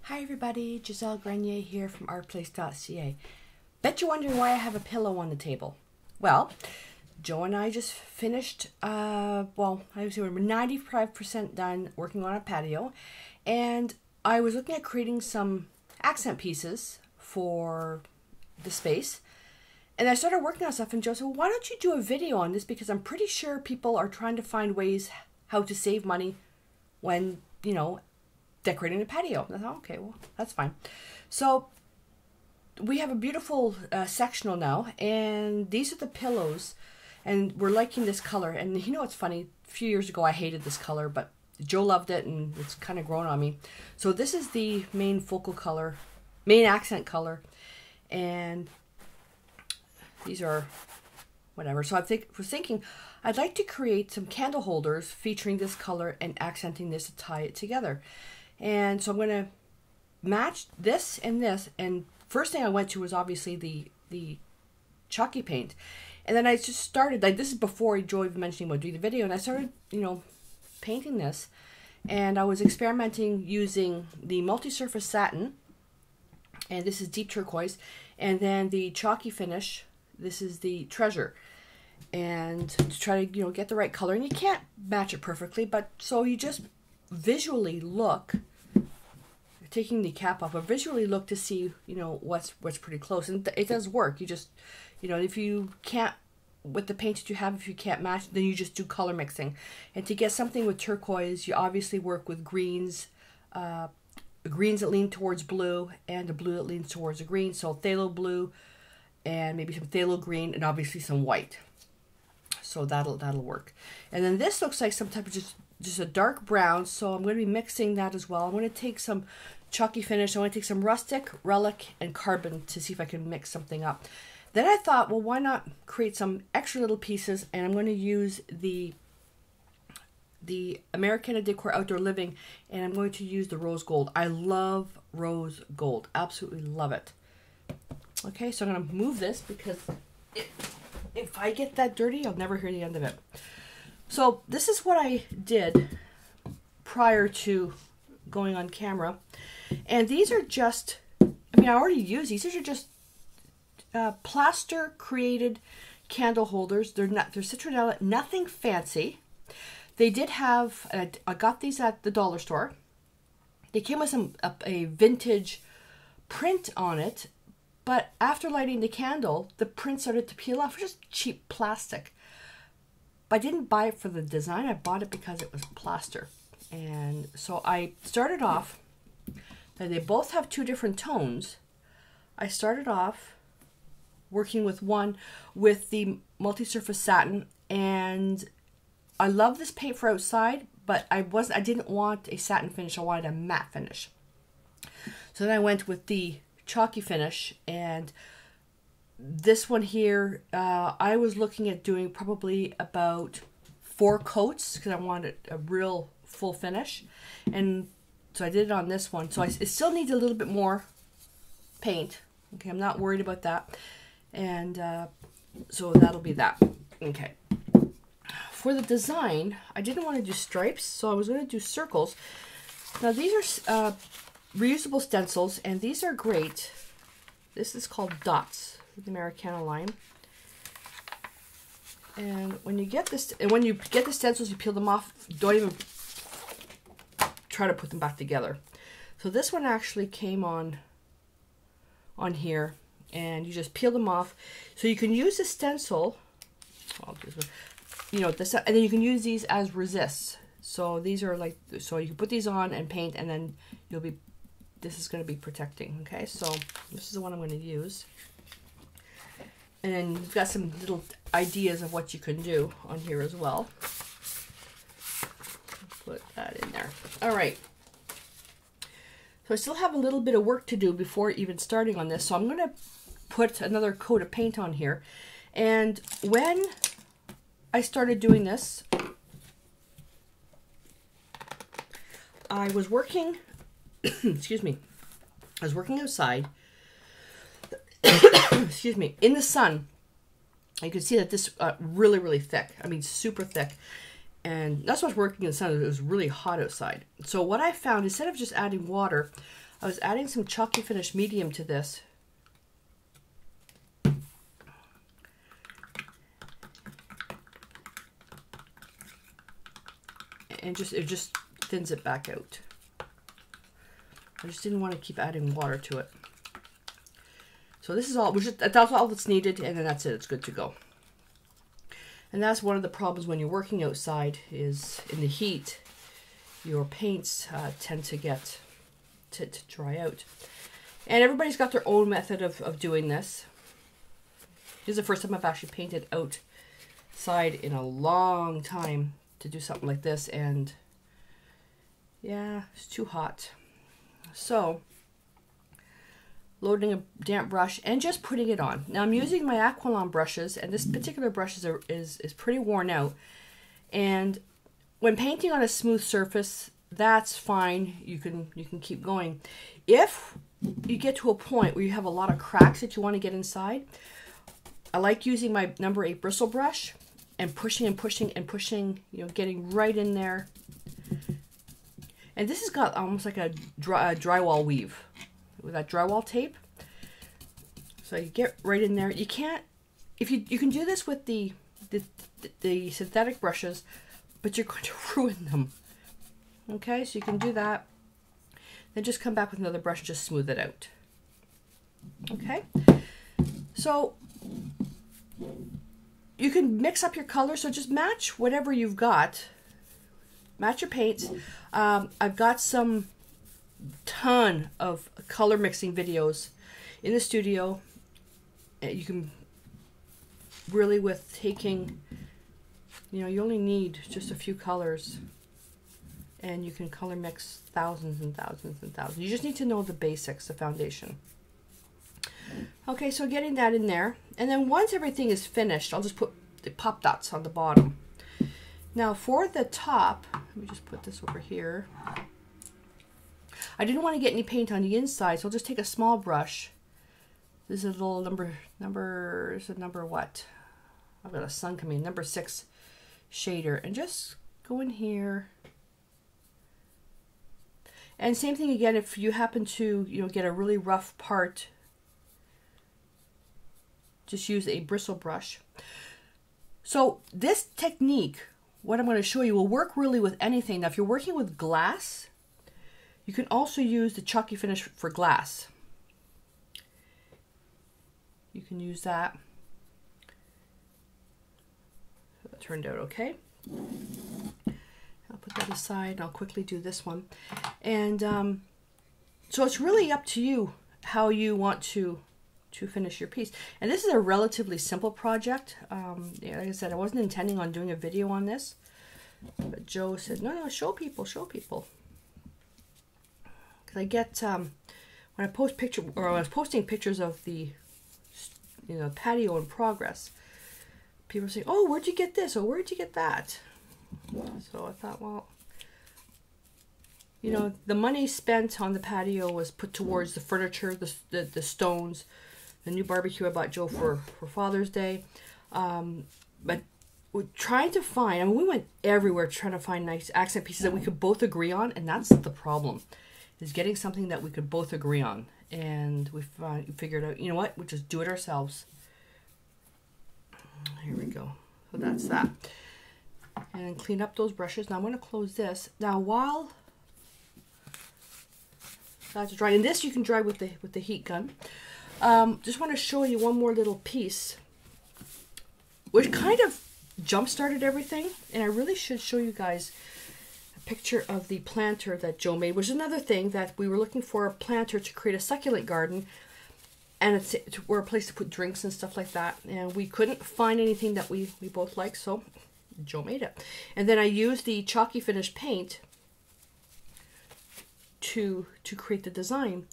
Hi everybody, Giselle Grenier here from artplace.ca. Bet you're wondering why I have a pillow on the table. Well, Joe and I just finished, I would say we're 95% done working on a patio, and I was looking at creating some accent pieces for the space, and I started working on stuff, and Joe said, well, why don't you do a video on this, because I'm pretty sure people are trying to find ways how to save money when, decorating a patio. I thought, okay, well, that's fine. So we have a beautiful sectional now, and these are the pillows, and we're liking this color. And it's funny, a few years ago I hated this color, but Joe loved it, and it's kind of grown on me. So this is the main focal color, main accent color, and these are whatever. So I was thinking I'd like to create some candle holders featuring this color and accenting this to tie it together. And so I'm going to match this, and first thing I went to was obviously the chalky paint. And then I just started, like, this is before Joe even mentioned about doing the video, and I started, painting this. And I was experimenting using the multi-surface satin, and this is deep turquoise, and then the chalky finish, this is the treasure. And to try to, get the right color, and you can't match it perfectly, but so you just visually look, taking the cap off, but visually look to see, what's pretty close. And it does work. You just, if you can't, with the paint that you have, if you can't match, then you just do color mixing. And to get something with turquoise, you obviously work with greens, greens that lean towards blue, and a blue that leans towards a green. So phthalo blue, and maybe some phthalo green, and obviously some white. So that'll work. And then this looks like some type of just a dark brown, so I'm going to be mixing that as well. I'm going to take some chalky finish. I want to take some rustic, relic, and carbon to see if I can mix something up. Then I thought, well, why not create some extra little pieces, and I'm going to use the Americana Decor Outdoor Living, and I'm going to use the rose gold. I love rose gold. Absolutely love it. Okay, so I'm going to move this because if I get that dirty, I'll never hear the end of it. So this is what I did prior to going on camera. And these are just, I already used these. These are just plaster created candle holders. They're citronella, nothing fancy. They did have, I got these at the dollar store. They came with a vintage print on it, but after lighting the candle, the print started to peel off, which is cheap plastic. But I didn't buy it for the design. I bought it because it was plaster. And so I started off, now they both have two different tones. I started off working with one with the multi-surface satin, and I love this paint for outside, but I didn't want a satin finish. I wanted a matte finish. So then I went with the chalky finish, and this one here, I was looking at doing probably about 4 coats because I wanted a real full finish. And so I did it on this one. So it still needs a little bit more paint. Okay, I'm not worried about that. And so that'll be that. Okay. For the design, I didn't want to do stripes, so I was going to do circles. Now these are reusable stencils, and these are great. This is called Dots, the Americana line. And when you get this, and when you get the stencils, you peel them off. Don't even try to put them back together. So this one actually came on here, and you just peel them off. So you can use the stencil, and then you can use these as resists. So these are like, so you can put these on and paint, and then this is going to be protecting. Okay, so this is the one I'm going to use. And then you've got some little ideas of what you can do on here as well. Put that in there. All right. So I still have a little bit of work to do before even starting on this. So I'm going to put another coat of paint on here. And when I started doing this, I was working, excuse me, I was working outside, excuse me, in the sun. You can see that this really, really thick. Super thick. And not so much working in the sun, it was really hot outside. So what I found, instead of just adding water, I was adding some Chalky Finish medium to this. And it just thins it back out. I just didn't want to keep adding water to it. So this is all, that's all that's needed, and then that's it. It's good to go. And that's one of the problems when you're working outside is in the heat, your paints tend to get to dry out. And everybody's got their own method of doing this. This is the first time I've actually painted outside in a long time to do something like this, and yeah, it's too hot. So loading a damp brush and just putting it on. Now I'm using my Aqualon brushes, and this particular brush is pretty worn out, and when painting on a smooth surface, that's fine. You can keep going. If you get to a point where you have a lot of cracks that you want to get inside, I like using my number 8 bristle brush and pushing and pushing and pushing, you know, getting right in there. And this has got almost like a drywall weave with that drywall tape. So you get right in there. You can't, if you can do this with the synthetic brushes, but you're going to ruin them. Okay, so you can do that. Then just come back with another brush and just smooth it out. Okay, so you can mix up your colors, so just match whatever you've got. Match your paints. I've got some ton of color mixing videos in the studio. You can really, with taking, you know, you only need just a few colors, and you can color mix thousands and thousands and thousands. You just need to know the basics, the foundation. Okay, so getting that in there, and then once everything is finished, I'll just put the pop dots on the bottom. Now for the top, let me just put this over here. I didn't want to get any paint on the inside, so I'll just take a small brush. This is a little number what? I've got a sun coming in, number 6 shader, and just go in here. And same thing again, if you happen to, you know, get a really rough part, just use a bristle brush. So this technique, what I'm going to show you, will work really with anything. Now if you're working with glass, you can also use the Chalky Finish for glass. You can use that. That turned out okay. I'll put that aside and I'll quickly do this one. And so it's really up to you how you want to finish your piece. And this is a relatively simple project. Yeah, like I said, I wasn't intending on doing a video on this, but Joe said, no, show people. Because I get, when I post picture, or when I was posting pictures of the, you know, patio in progress, people say, oh, where'd you get this? Or where'd you get that? So I thought, well, you know, the money spent on the patio was put towards the furniture, the stones, the new barbecue I bought Joe for Father's Day. But we're trying to find, I mean, we went everywhere trying to find nice accent pieces that we could both agree on, and that's the problem, is getting something that we could both agree on. And we figured out, you know what, we'll just do it ourselves. Here we go. So that's that. And then clean up those brushes. Now I'm going to close this. Now while that's dry, and this you can dry with the heat gun. Just want to show you one more little piece, which kind of jump-started everything. And I really should show you guys a picture of the planter that Joe made, which is another thing that we were looking for, a planter to create a succulent garden. And it's we're a place to put drinks and stuff like that. And we couldn't find anything that we both like, so Joe made it. And then I used the Chalky Finish paint to create the design.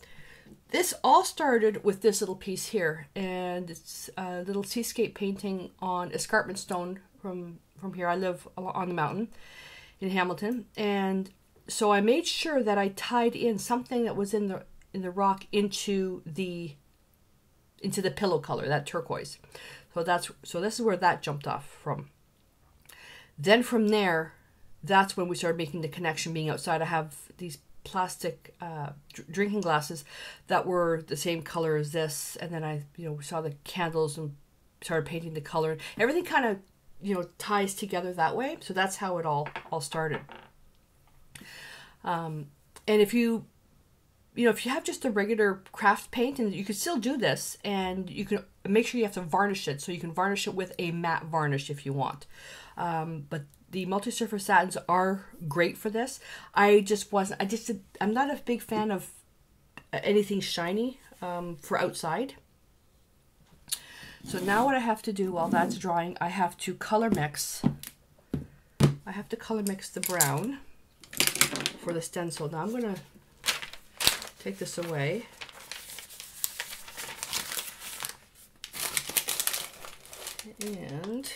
This all started with this little piece here, and it's a little seascape painting on escarpment stone from here. I live on the mountain in Hamilton, and so I made sure that I tied in something that was in the rock into the pillow color, that turquoise. So this is where that jumped off from. Then from there, that's when we started making the connection. Being outside, I have these plastic drinking glasses that were the same color as this, and then I, you know, saw the candles and started painting the color. Everything kind of, you know, ties together that way. So that's how it all started. And if you know, if you have just a regular craft paint, and you can still do this, and you can make sure you have to varnish it. So you can varnish it with a matte varnish if you want. But the multi-surface satins are great for this. I'm not a big fan of anything shiny for outside. So now what I have to do while that's drying, I have to color mix. I have to color mix the brown for the stencil. Now I'm going to take this away. And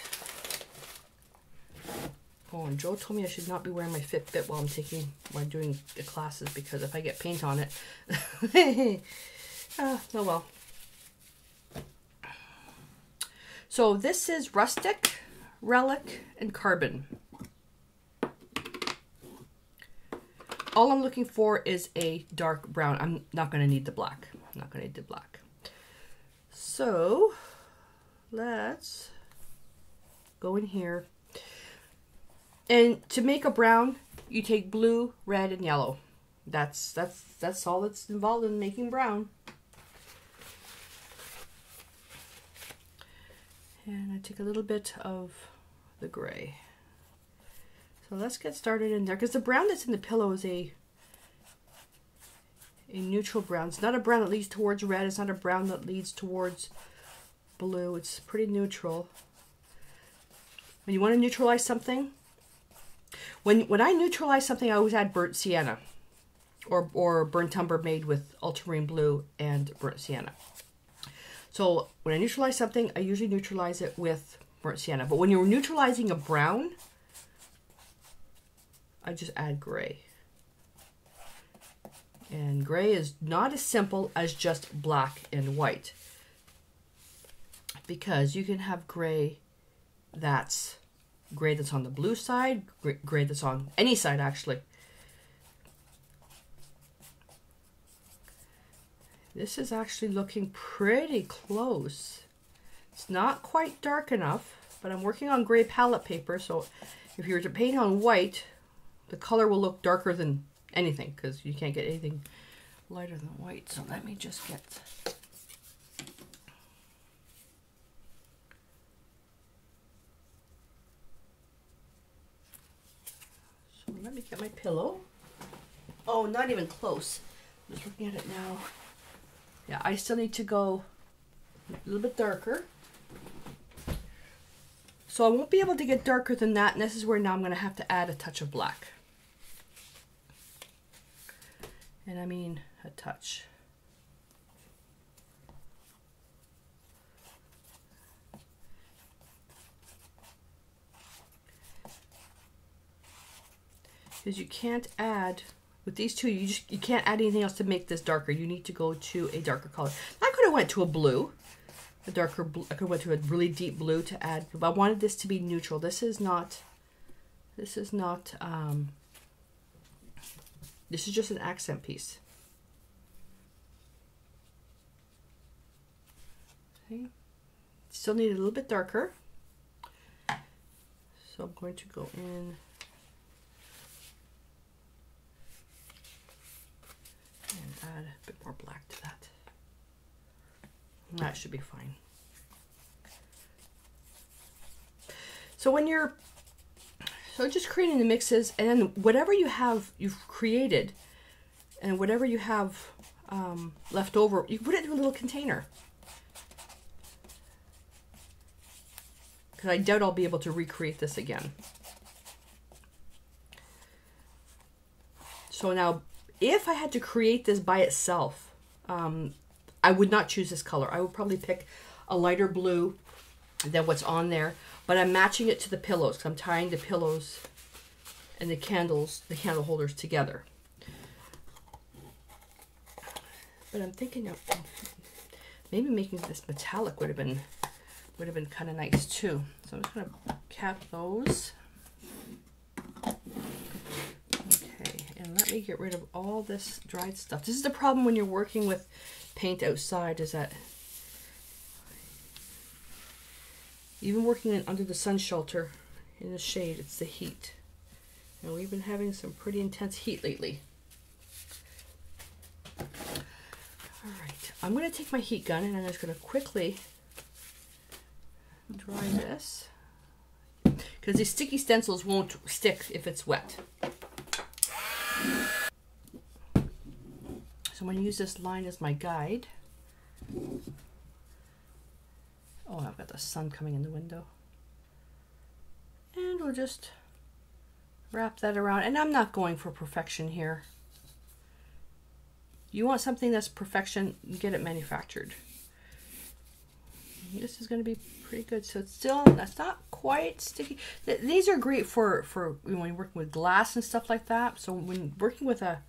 and Joe told me I should not be wearing my Fitbit while doing the classes, because if I get paint on it, oh well. So this is Rustic, Relic, and Carbon. All I'm looking for is a dark brown. I'm not going to need the black. I'm not going to need the black. So let's go in here. And to make a brown, you take blue, red, and yellow. That's all that's involved in making brown. And I take a little bit of the gray. So let's get started in there, because the brown that's in the pillow is a neutral brown. It's not a brown that leads towards red. It's not a brown that leads towards blue. It's pretty neutral. When you want to neutralize something, when I neutralize something, I always add burnt sienna or burnt umber made with ultramarine blue and burnt sienna. So when I neutralize something, I usually neutralize it with burnt sienna. But when you're neutralizing a brown, I just add gray. And gray is not as simple as just black and white, because you can have gray that's on the blue side, gray that's on any side actually. This is actually looking pretty close. It's not quite dark enough, but I'm working on gray palette paper, so if you were to paint on white, the color will look darker than anything, because you can't get anything lighter than white. So let me just get... So let me get my pillow. Oh, not even close. I'm just looking at it now. Yeah, I still need to go a little bit darker. So I won't be able to get darker than that, and this is where now I'm going to have to add a touch of black. And I mean a touch. Because you can't add, with these two, you can't add anything else to make this darker. You need to go to a darker color. I could have went to a blue, a darker blue. I could have went to a really deep blue to add, but I wanted this to be neutral. This is just an accent piece. Okay. Still need it a little bit darker. So I'm going to go in and add a bit more black to that. That should be fine. So when you're just creating the mixes, and then whatever you've created, and whatever you have left over, you put it in a little container. Because I doubt I'll be able to recreate this again. So now, if I had to create this by itself, I would not choose this color. I would probably pick a lighter blue than what's on there, but I'm matching it to the pillows, because I'm tying the pillows and the candle holders together. But I'm thinking of maybe making this metallic would have been kind of nice too. So I'm just gonna cap those. Okay, and And let me get rid of all this dried stuff. This is the problem when you're working with paint outside, is that even working under the sun shelter in the shade, it's the heat. And we've been having some pretty intense heat lately. All right, I'm going to take my heat gun and I'm just going to quickly dry this, because these sticky stencils won't stick if it's wet. So I'm going to use this line as my guide. Oh, I've got the sun coming in the window. And we'll just wrap that around. And I'm not going for perfection here. You want something that's perfection, get it manufactured. This is going to be pretty good. So it's still, that's not quite sticky. These are great for when you're working with glass and stuff like that. So when working with a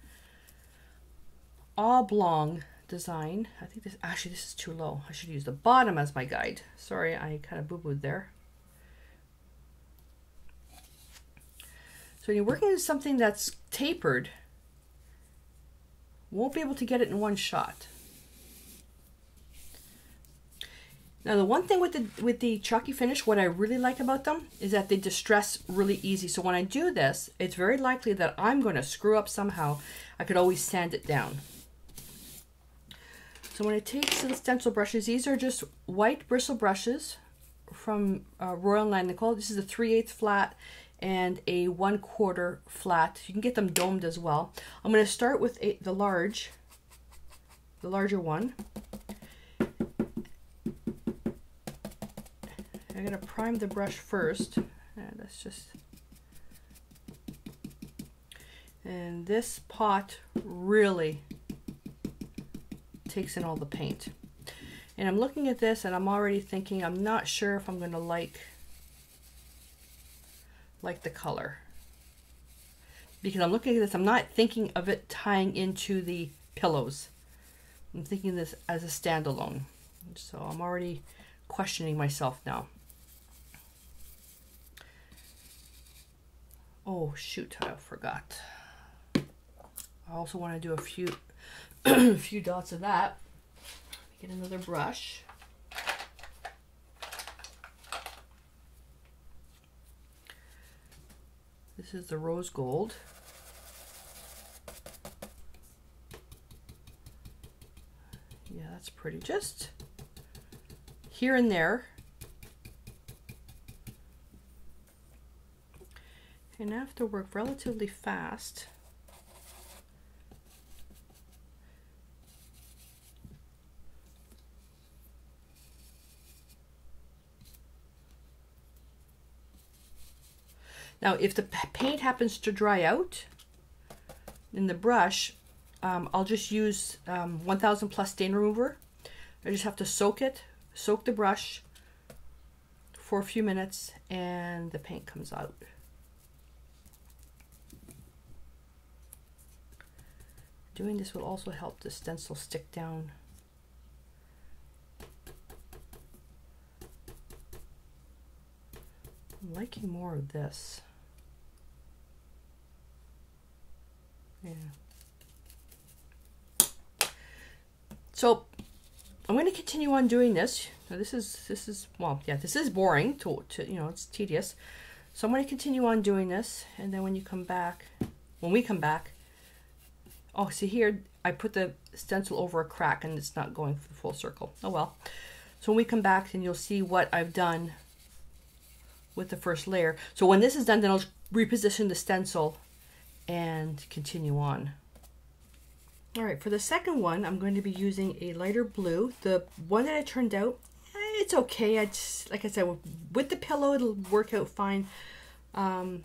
oblong design, I think this, actually this is too low. I should use the bottom as my guide. Sorry, I kind of boo-booed there. So when you're working with something that's tapered, won't be able to get it in one shot. Now the one thing with the chalky finish, what I really like about them is that they distress really easy. So when I do this, it's very likely that I'm going to screw up somehow. I could always sand it down. So when I take some stencil brushes, these are just white bristle brushes from Royal Nickel. This is a 3/8 flat and a 1/4 flat. You can get them domed as well. I'm going to start with the larger one. I'm going to prime the brush first. That's just, and this pot really takes in all the paint. And I'm looking at this and I'm already thinking, I'm not sure if I'm going to like the color, because I'm looking at this, I'm not thinking of it tying into the pillows. I'm thinking this as a standalone. So I'm already questioning myself now. Oh shoot, I forgot. I also want to do a few a few dots of that. Get another brush. This is the rose gold. Yeah, that's pretty. Just here and there. And I have to work relatively fast. Now, if the paint happens to dry out in the brush, I'll just use 1000 plus stain remover. I just have to soak the brush for a few minutes, and the paint comes out. Doing this will also help the stencil stick down. I'm liking more of this. Yeah. So I'm going to continue on doing this. Now this is well, yeah, this is boring to you know, it's tedious. So I'm going to continue on doing this, and then when we come back, oh, see here, I put the stencil over a crack and it's not going for the full circle. Oh well. So when we come back, then you'll see what I've done with the first layer. So when this is done, then I'll reposition the stencil and continue on. All right, for the second one, I'm going to be using a lighter blue. The one that I turned out, it's okay. I just, like I said, with the pillow, it'll work out fine. But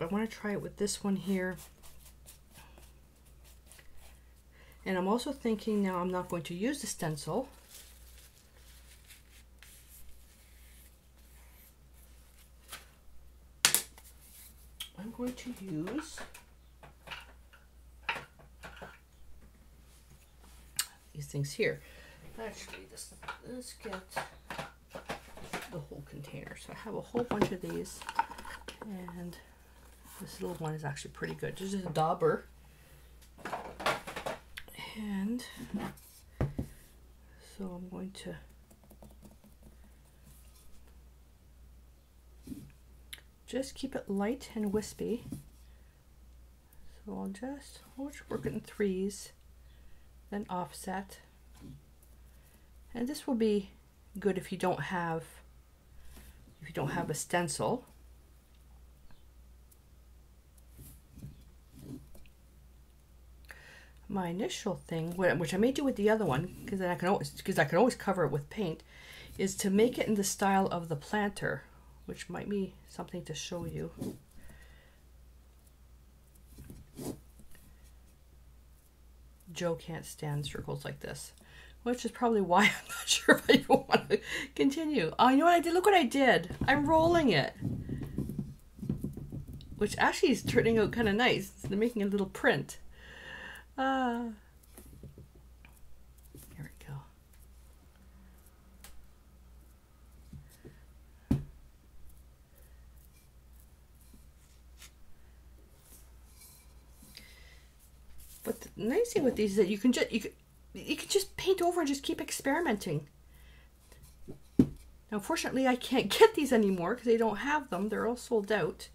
I want to try it with this one here. And I'm also thinking now I'm not going to use the stencil. I'm going to use these things here. Actually, let's get the whole container. So I have a whole bunch of these, and This little one is actually pretty good. This is a dauber. And so I'm going to just keep it light and wispy. So I'll just work it in threes, then offset. And this will be good if you don't have a stencil. My initial thing, which I may do with the other one, because I can always cover it with paint, is to make it in the style of the planter, which might be something to show you. Joe can't stand circles like this, which is probably why I'm not sure if I even want to continue. Oh, you know what I did? Look what I did. I'm rolling it, which actually is turning out kind of nice. They're making a little print. Here we go. But the nice thing with these is that you can just paint over and just keep experimenting. Now, unfortunately, I can't get these anymore because they don't have them. They're all sold out.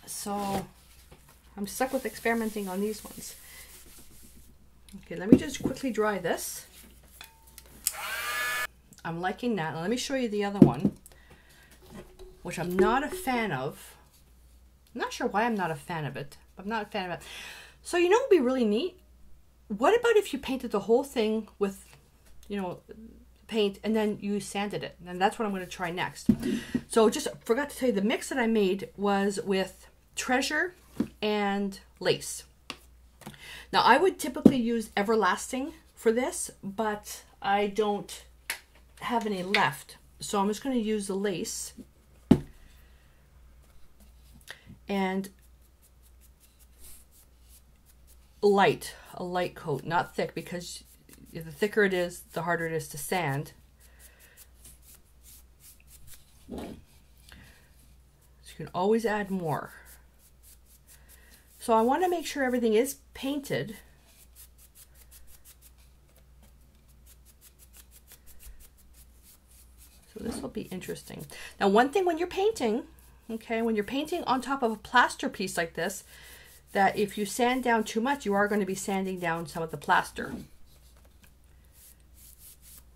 So I'm stuck with experimenting on these ones. Okay, let me just quickly dry this. I'm liking that. Now, let me show you the other one, which I'm not a fan of. I'm not sure why I'm not a fan of it. I'm not a fan of it. So you know what would be really neat? What about if you painted the whole thing with, you know, paint and then you sanded it? And that's what I'm going to try next. So just forgot to tell you, the mix that I made was with Treasure and lace. Now I would typically use Everlasting for this, but I don't have any left. So I'm just going to use the lace and a light coat, not thick, because the thicker it is, the harder it is to sand. So you can always add more. So I want to make sure everything is painted. So this will be interesting. Now, one thing when you're painting, okay, when you're painting on top of a plaster piece like this, that if you sand down too much, you are going to be sanding down some of the plaster.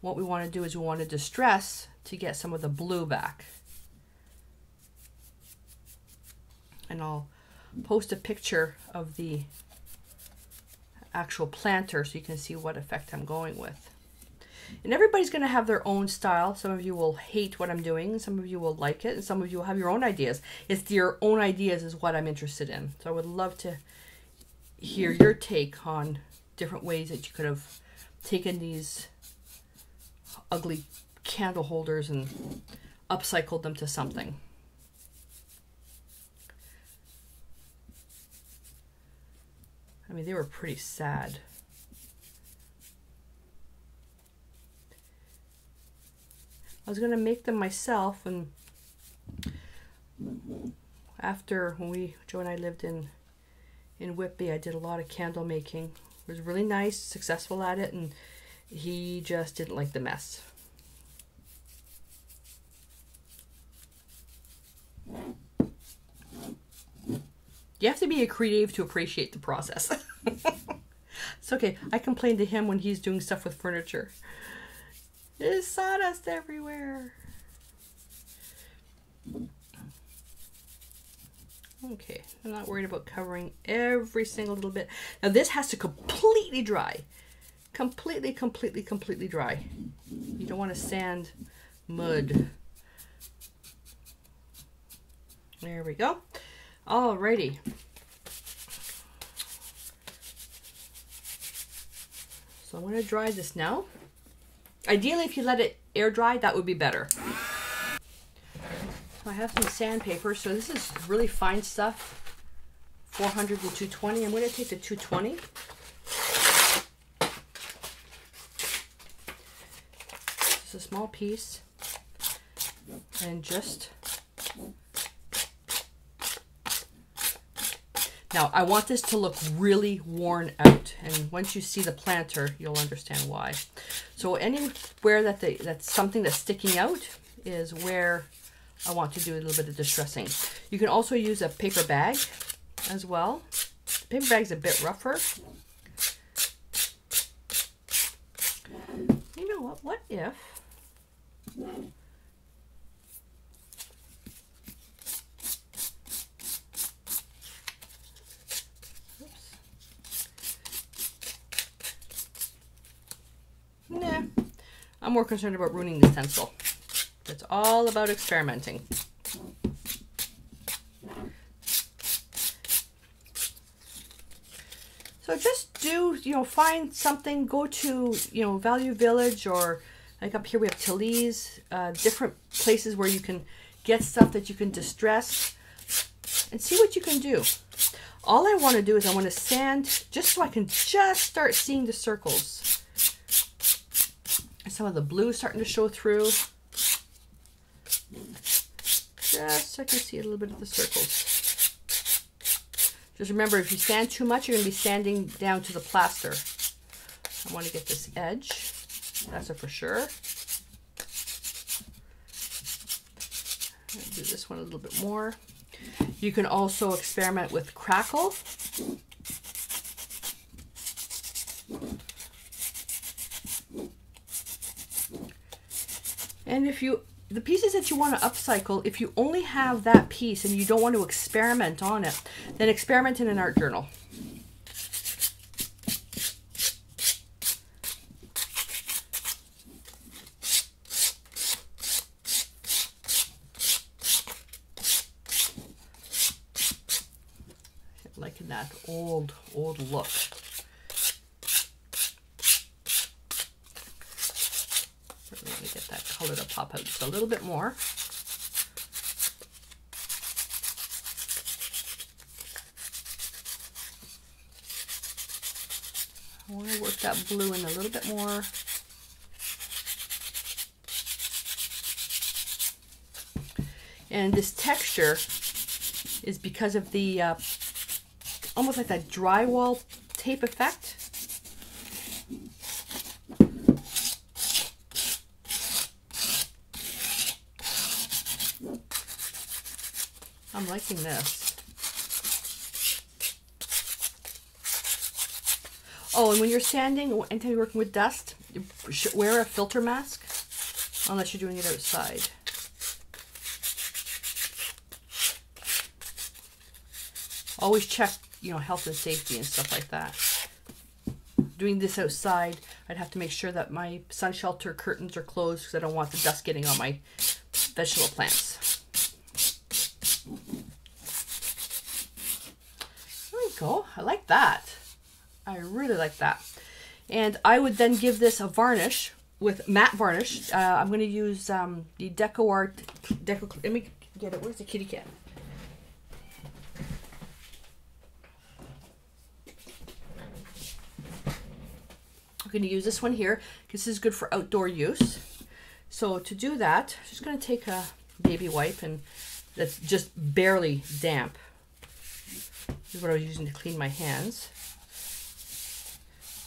What we want to do is we want to distress to get some of the blue back. And I'll post a picture of the actual planter so you can see what effect I'm going with. And everybody's going to have their own style. Some of you will hate what I'm doing, some of you will like it, and some of you will have your own ideas. It's your own ideas is what I'm interested in. So I would love to hear your take on different ways that you could have taken these ugly candle holders and upcycled them to something. I mean, they were pretty sad. I was going to make them myself, and after when Joe and I lived in Whitby, I did a lot of candle making. It was really nice, successful at it, and he just didn't like the mess. You have to be a creative to appreciate the process. It's okay. I complain to him when he's doing stuff with furniture. There's sawdust everywhere. Okay, I'm not worried about covering every single little bit. Now this has to completely dry. Completely dry. You don't want to sand mud. There we go. Alrighty. So I'm going to dry this now. Ideally, if you let it air dry, that would be better. So I have some sandpaper. So this is really fine stuff. 400 to 220. I'm going to take the 220. Just a small piece. And just Now, I want this to look really worn out, and once you see the planter, you'll understand why. So anywhere that's something that's sticking out is where I want to do a little bit of distressing. You can also use a paper bag as well. The paper bag's a bit rougher. You know what if Nah, I'm more concerned about ruining the stencil. It's all about experimenting. So just do, find something, go to, Value Village, or like up here we have Tilly's, different places where you can get stuff that you can distress and see what you can do. All I want to do is I want to sand just so I can just start seeing the circles. Some of the blue starting to show through. Just so I can see a little bit of the circles. Just remember, if you sand too much, you're going to be sanding down to the plaster. I want to get this edge. That's a for sure. I'll do this one a little bit more. You can also experiment with crackle. And if the pieces that you want to upcycle, if you only have that piece and you don't want to experiment on it, then experiment in an art journal. Liking that old look. Really want to get that color to pop out just a little bit more. I want to work that blue in a little bit more. And this texture is because of the almost like that drywall tape effect. I'm liking this. Oh, and when you're sanding, anytime you're working with dust, wear a filter mask, unless you're doing it outside. Always check, health and safety and stuff like that. Doing this outside, I'd have to make sure that my sun shelter curtains are closed because I don't want the dust getting on my vegetable plants. There we go. I like that. I really like that. And I would then give this a varnish with matte varnish. I'm going to use the Deco Art. Let me get it. Where's the kitty cat? I'm going to use this one here because this is good for outdoor use. So to do that, I'm just going to take a baby wipe, and that's just barely damp. This is what I was using to clean my hands.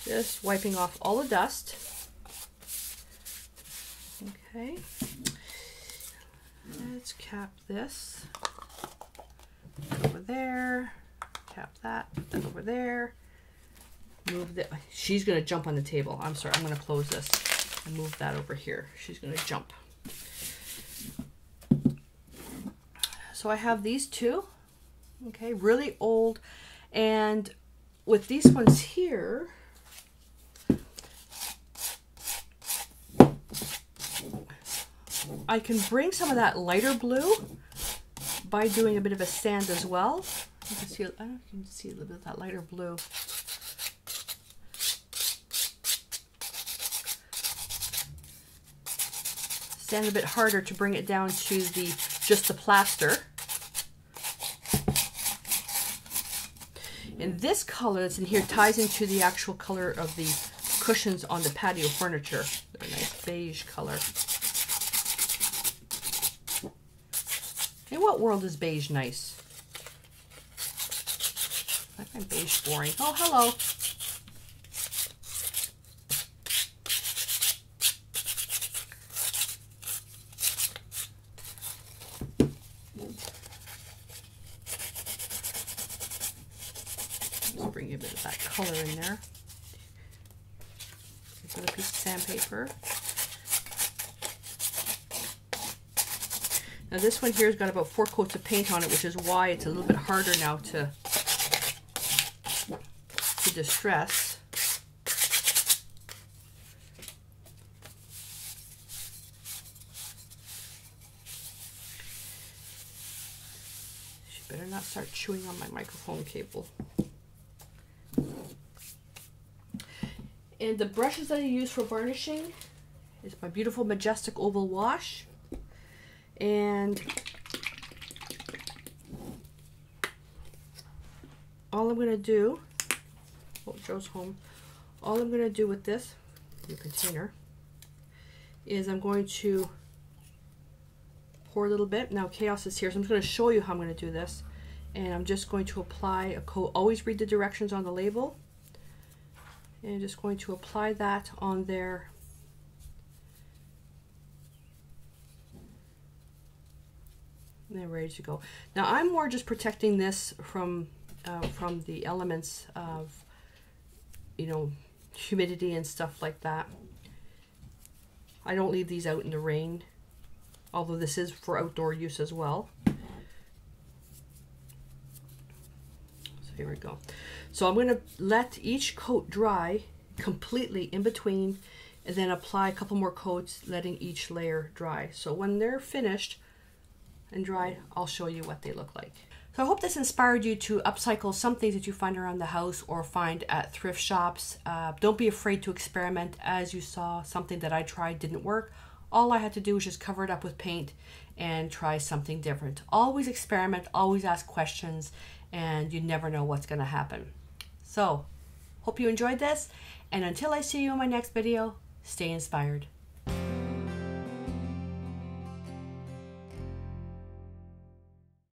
Just wiping off all the dust. Okay. Let's cap this. Over there. Cap that. Put that over there. Move that. She's going to jump on the table. I'm sorry. I'm going to close this and move that over here. She's going to jump. So I have these two. Okay. Really old. And with these ones here, I can bring some of that lighter blue by doing a bit of a sand as well. You can see, I don't know if you can see a little bit of that lighter blue. Sand a bit harder to bring it down to just the plaster. And this color that's in here ties into the actual color of the cushions on the patio furniture. They're a nice beige color. In what world is beige nice? I find beige boring. Oh, hello. Just bring a bit of that color in there. Another piece of sandpaper. Now this one here has got about 4 coats of paint on it, which is why it's a little bit harder now to distress. She better not start chewing on my microphone cable. And the brushes that I use for varnishing is my beautiful Majestic Oval Wash. And all I'm going to do, oh, Joe's home, all I'm going to do with this new container is I'm going to pour a little bit. Now Chaos is here, so I'm just going to show you how I'm going to do this. And I'm just going to apply a coat. Always read the directions on the label. And I'm just going to apply that on there. And they're ready to go. Now I'm more just protecting this from the elements of, you know, humidity and stuff like that. I don't leave these out in the rain, although this is for outdoor use as well. So here we go. So I'm going to let each coat dry completely in between, and then apply a couple more coats, letting each layer dry. So when they're finished and dried, I'll show you what they look like. So I hope this inspired you to upcycle some things that you find around the house or find at thrift shops. Don't be afraid to experiment. As you saw, something that I tried didn't work. All I had to do was just cover it up with paint and try something different. Always experiment, always ask questions, and you never know what's going to happen. So, hope you enjoyed this, and until I see you in my next video, stay inspired.